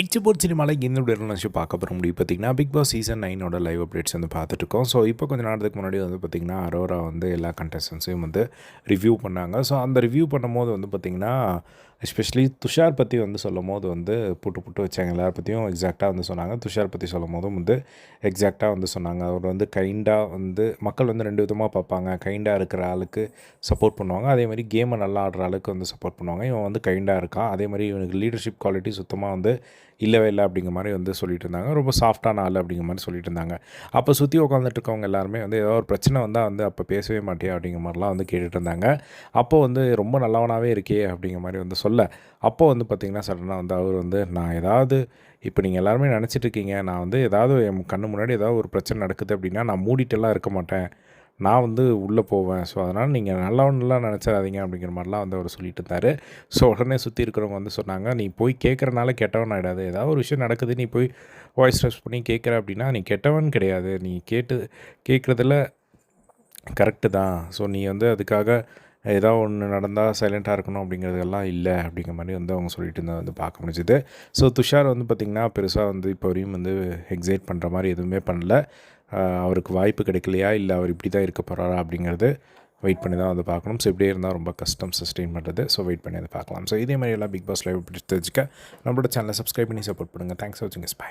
It's சினிமாவில் என்னோட relationship பார்க்க போகிற முடியும் பார்த்திங்கன்னா Bigg Boss season 9 live updates வந்து பார்த்துட்ருக்கோம். ஸோ இப்போ கொஞ்சம் நேரத்துக்கு முன்னாடி வந்து பார்த்திங்கன்னா அரோரா வந்து எல்லா கண்டஸ்டன்ஸையும் வந்து ரிவ்யூ பண்ணாங்க. ஸோ அந்த ரிவ்யூ பண்ணும்போது வந்து பார்த்திங்கன்னா எஸ்பெஷலி துஷார் பற்றி வந்து சொல்லும் போது வந்து புட்டு வச்சாங்க. எல்லாரை பற்றியும் எக்ஸாக்டாக வந்து சொன்னாங்க. துஷார் பற்றி சொல்லும் போதும் வந்து எக்ஸாக்டாக வந்து சொன்னாங்க. அவர் வந்து கைண்டாக வந்து மக்கள் வந்து 2 விதமாக பார்ப்பாங்க. கைண்டாக இருக்கிற ஆளுக்கு சப்போர்ட் பண்ணுவாங்க, அதே மாதிரி கேமை நல்லா ஆடுற ஆளுக்கு வந்து சப்போர்ட் பண்ணுவாங்க. இவன் வந்து கைண்டாக இருக்கான், அதே மாதிரி இவனுக்கு லீடர்ஷிப் குவாலிட்டி சுத்தமாக வந்து இல்லவே இல்லை அப்படிங்கிற மாதிரி வந்து சொல்லிட்டு இருந்தாங்க. ரொம்ப சாஃப்டான ஆள் அப்படிங்கிற மாதிரி சொல்லிட்டு இருந்தாங்க. அப்போ சுற்றி உட்காந்துட்டு இருக்கவங்க எல்லாருமே வந்து ஏதோ ஒரு பிரச்சனை வந்தால் வந்து அப்போ பேசவே மாட்டியா அப்படிங்கிற மாதிரிலாம் வந்து கேட்டுட்டு இருந்தாங்க. அப்போது வந்து ரொம்ப நல்லவனாகவே இருக்கே அப்படிங்கிற மாதிரி வந்து சொல்ல, அப்போது வந்து பார்த்திங்கன்னா சடனாக வந்து அவர் வந்து நான் ஏதாவது இப்போ நீங்கள் எல்லாருமே நினச்சிட்ருக்கீங்க, நான் வந்து ஏதாவது என் கண்ணு முன்னாடி ஏதாவது ஒரு பிரச்சனை நடக்குது அப்படின்னா நான் மூடிட்டெல்லாம் இருக்க மாட்டேன், நான் வந்து உள்ளே போவேன். ஸோ அதனால் நீங்கள் நல்லவன்லாம் நினச்சிடாதீங்க அப்படிங்கிற மாதிரிலாம் வந்து அவர் சொல்லிட்டு இருந்தார். ஸோ உடனே சுற்றி இருக்கிறவங்க வந்து சொன்னாங்க, நீ போய் கேட்குறனால கெட்டவன் ஆகிடாது. ஏதாவது ஒரு விஷயம் நடக்குது, நீ போய் வாய்ஸ் ரெஸ் பண்ணி கேட்குற அப்படின்னா நீ கெட்டவன் கிடையாது. நீ கேட்குறதுல கரெக்டு தான். ஸோ நீ வந்து அதுக்காக ஏதோ ஒன்று நடந்தால் சைலண்ட்டாக இருக்கணும் அப்படிங்கிறதெல்லாம் இல்லை அப்படிங்கிற மாதிரி வந்து அவங்க சொல்லிட்டு இருந்தால் வந்து பார்க்க முடிஞ்சுது. ஸோ துஷார் வந்து பார்த்திங்கன்னா பெருசாக வந்து இப்போ வரையும் வந்து எக்ஸைட் பண்ணுற மாதிரி எதுவுமே பண்ணல. அவருக்கு வாய்ப்பு கிடைக்கலையா, இல்லை அவர் இப்படி தான் இருக்க போகிறாரா அப்படிங்கிறது வெயிட் பண்ணி தான் வந்து பார்க்கணும். ஸோ இப்படியே இருந்தால் ரொம்ப கஷ்டம் சஸ்டெயின் பண்ணுறது. ஸோ வெயிட் பண்ணி வந்து பார்க்கலாம். ஸோ இதே மாதிரி எல்லாம் பிக் பாஸ் லைவ் பிடிச்சி தெரிஞ்சுக்க நம்மளோட சேனலை சப்ஸ்கிரைப் பண்ணி சப்போர்ட் பண்ணுங்கள். தேங்க்ஸ் ஃபார் வாட்சிங். பை.